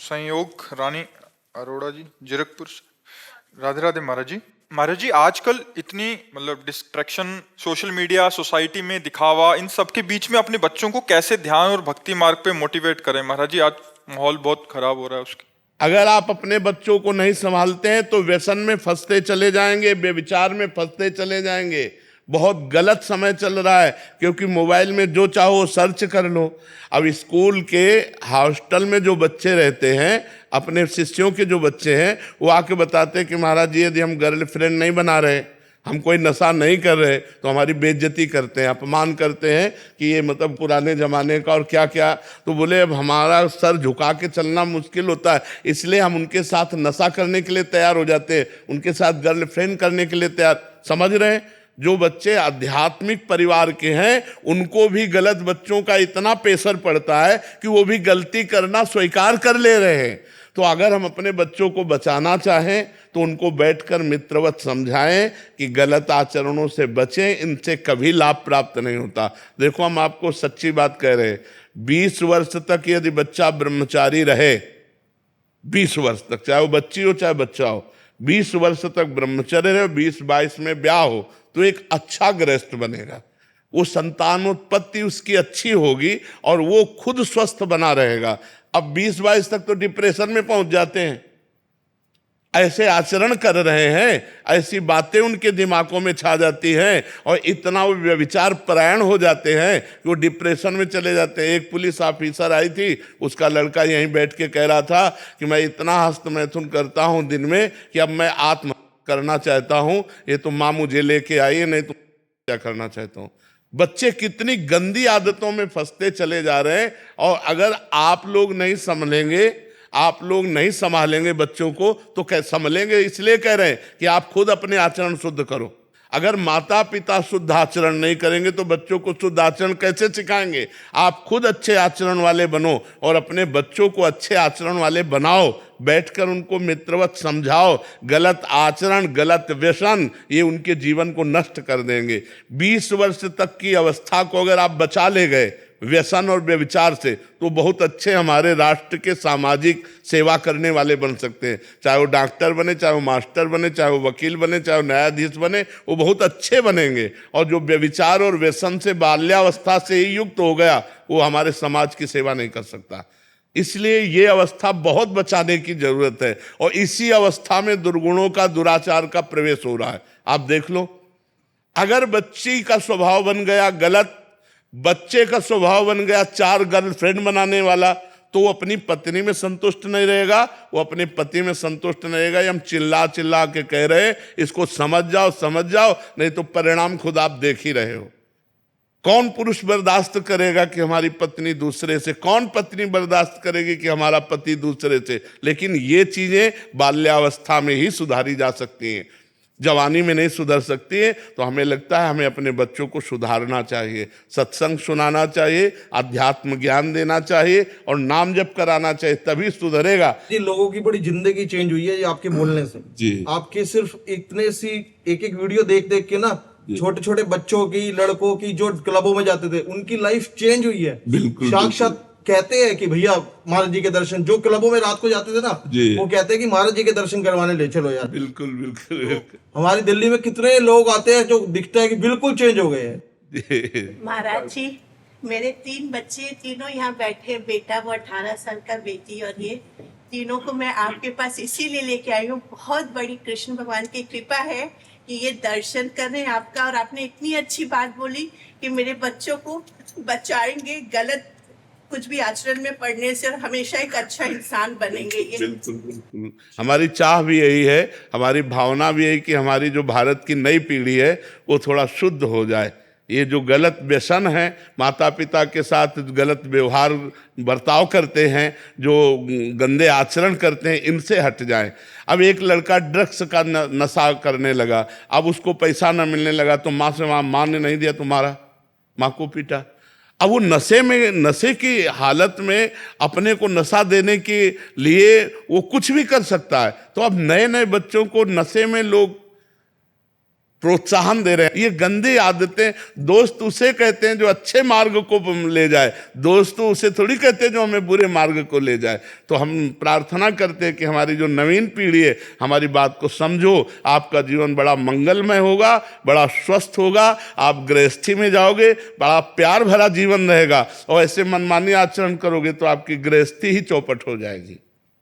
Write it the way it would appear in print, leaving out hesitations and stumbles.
संयोग रानी अरोड़ा जी, जीरकपुर से। राधे राधे महाराज जी। महाराज जी, आजकल इतनी मतलब डिस्ट्रैक्शन, सोशल मीडिया, सोसाइटी में दिखावा, इन सब के बीच में अपने बच्चों को कैसे ध्यान और भक्ति मार्ग पे मोटिवेट करें महाराज जी? आज माहौल बहुत खराब हो रहा है उसके। अगर आप अपने बच्चों को नहीं संभालते हैं तो व्यसन में फंसते चले जाएंगे, बेविचार में फंसते चले जाएंगे। बहुत गलत समय चल रहा है, क्योंकि मोबाइल में जो चाहो सर्च कर लो। अब स्कूल के हॉस्टल में जो बच्चे रहते हैं, अपने शिष्यों के जो बच्चे हैं, वो आके बताते हैं कि महाराज जी, यदि हम गर्लफ्रेंड नहीं बना रहे, हम कोई नशा नहीं कर रहे, तो हमारी बेइज्जती करते हैं, अपमान करते हैं कि ये मतलब पुराने ज़माने का और क्या क्या। तो बोले अब हमारा सर झुका के चलना मुश्किल होता है, इसलिए हम उनके साथ नशा करने के लिए तैयार हो जाते हैं, उनके साथ गर्लफ्रेंड करने के लिए तैयार। समझ रहे हैं? जो बच्चे आध्यात्मिक परिवार के हैं, उनको भी गलत बच्चों का इतना प्रेशर पड़ता है कि वो भी गलती करना स्वीकार कर ले रहे हैं। तो अगर हम अपने बच्चों को बचाना चाहें तो उनको बैठकर मित्रवत समझाएं कि गलत आचरणों से बचें, इनसे कभी लाभ प्राप्त नहीं होता। देखो, हम आपको सच्ची बात कह रहे हैं, 20 वर्ष तक यदि बच्चा ब्रह्मचारी रहे, 20 वर्ष तक, चाहे वो बच्ची हो चाहे बच्चा हो, 20 वर्ष तक ब्रह्मचर्य रहे, 20-22 में ब्याह हो, तो एक अच्छा गृहस्थ बनेगा। वो संतानोत्पत्ति उसकी अच्छी होगी और वो खुद स्वस्थ बना रहेगा। अब 20-22 तक तो डिप्रेशन में पहुंच जाते हैं, ऐसे आचरण कर रहे हैं, ऐसी बातें उनके दिमागों में छा जाती हैं और इतना वो व्यभिचार परायण हो जाते हैं कि वो डिप्रेशन में चले जाते हैं। एक पुलिस ऑफिसर आई थी, उसका लड़का यहीं बैठ के कह रहा था कि मैं इतना हस्तमैथुन करता हूं दिन में कि अब मैं आत्महत्या करना चाहता हूं, ये तो माँ मुझे लेके आई है, नहीं तो क्या करना चाहता हूं। बच्चे कितनी गंदी आदतों में फंसते चले जा रहे हैं। और अगर आप लोग नहीं संभलेंगे, आप लोग नहीं संभालेंगे बच्चों को, तो कैसे संभलेंगे? इसलिए कह रहे हैं कि आप खुद अपने आचरण शुद्ध करो। अगर माता पिता शुद्ध आचरण नहीं करेंगे तो बच्चों को शुद्ध आचरण कैसे सिखाएंगे? आप खुद अच्छे आचरण वाले बनो और अपने बच्चों को अच्छे आचरण वाले बनाओ। बैठकर उनको मित्रवत समझाओ। गलत आचरण, गलत व्यसन, ये उनके जीवन को नष्ट कर देंगे। 20 वर्ष तक की अवस्था को अगर आप बचा ले गए व्यसन और व्यभिचार से, तो बहुत अच्छे हमारे राष्ट्र के सामाजिक सेवा करने वाले बन सकते हैं। चाहे वो डॉक्टर बने, चाहे वो मास्टर बने, चाहे वो वकील बने, चाहे वो न्यायाधीश बने, वो बहुत अच्छे बनेंगे। और जो व्यभिचार और व्यसन से बाल्यावस्था से ही युक्त हो गया, वो हमारे समाज की सेवा नहीं कर सकता। इसलिए ये अवस्था बहुत बचाने की जरूरत है। और इसी अवस्था में दुर्गुणों का, दुराचार का प्रवेश हो रहा है। आप देख लो, अगर बच्ची का स्वभाव बन गया गलत, बच्चे का स्वभाव बन गया 4 गर्लफ्रेंड बनाने वाला, तो वो अपनी पत्नी में संतुष्ट नहीं रहेगा, वो अपने पति में संतुष्ट नहीं रहेगा। ये हम चिल्ला चिल्ला के कह रहे हैं, इसको समझ जाओ, समझ जाओ, नहीं तो परिणाम खुद आप देख ही रहे हो। कौन पुरुष बर्दाश्त करेगा कि हमारी पत्नी दूसरे से? कौन पत्नी बर्दाश्त करेगी कि हमारा पति दूसरे से? लेकिन ये चीजें बाल्यावस्था में ही सुधारी जा सकती हैं, जवानी में नहीं सुधर सकती है। तो हमें लगता है हमें अपने बच्चों को सुधारना चाहिए, सत्संग सुनाना चाहिए, अध्यात्म ज्ञान देना चाहिए और नाम जप कराना चाहिए, तभी सुधरेगा। जी, लोगों की बड़ी जिंदगी चेंज हुई है ये आपके बोलने से। जी, आपके सिर्फ इतने सी एक वीडियो देख देख के ना, छोटे छोटे बच्चों की, लड़कों की जो क्लबों में जाते थे, उनकी लाइफ चेंज हुई है। बिल्कुल, साक्षात कहते हैं कि भैया महाराज जी के दर्शन, जो क्लबों में रात को जाते थे ना, वो कहते हैं कि महाराज जी के दर्शन करवाने ले चलो यार। बिल्कुल बिल्कुल। हमारी दिल्ली में कितने लोग आते हैं जो दिखता है कि बिल्कुल चेंज हो गए हैं। महाराज जी, मेरे 3 बच्चे, तीनों यहाँ बैठे, बेटा वो 18 साल का, बेटी, और ये तीनों को मैं आपके पास इसीलिए लेके आई हूँ। बहुत बड़ी कृष्ण भगवान की कृपा है कि ये दर्शन कर रहे हैं आपका, और आपने इतनी अच्छी बात बोली कि मेरे बच्चों को बचाएंगे गलत कुछ भी आचरण में पड़ने से, और हमेशा एक अच्छा इंसान बनेंगे। ये बिल्कुल बिल्कुल हमारी चाह भी यही है, हमारी भावना भी यही कि हमारी जो भारत की नई पीढ़ी है वो थोड़ा शुद्ध हो जाए। ये जो गलत व्यसन है, माता पिता के साथ गलत व्यवहार बर्ताव करते हैं, जो गंदे आचरण करते हैं, इनसे हट जाएं। अब एक लड़का ड्रग्स का नशा करने लगा, अब उसको पैसा न मिलने लगा तो माँ से, माँ ने नहीं दिया तुम्हारा, माँ को पीटा। अब वो नशे की हालत में अपने को नशा देने के लिए वो कुछ भी कर सकता है। तो अब नए नए बच्चों को नशे में लोग प्रोत्साहन दे रहे हैं। ये गंदी आदतें, दोस्त उसे कहते हैं जो अच्छे मार्ग को ले जाए, दोस्त उसे थोड़ी कहते हैं जो हमें बुरे मार्ग को ले जाए। तो हम प्रार्थना करते हैं कि हमारी जो नवीन पीढ़ी है हमारी बात को समझो, आपका जीवन बड़ा मंगलमय होगा, बड़ा स्वस्थ होगा, आप गृहस्थी में जाओगे, बड़ा प्यार भरा जीवन रहेगा, और ऐसे मनमानी आचरण करोगे तो आपकी गृहस्थी ही चौपट हो जाएगी।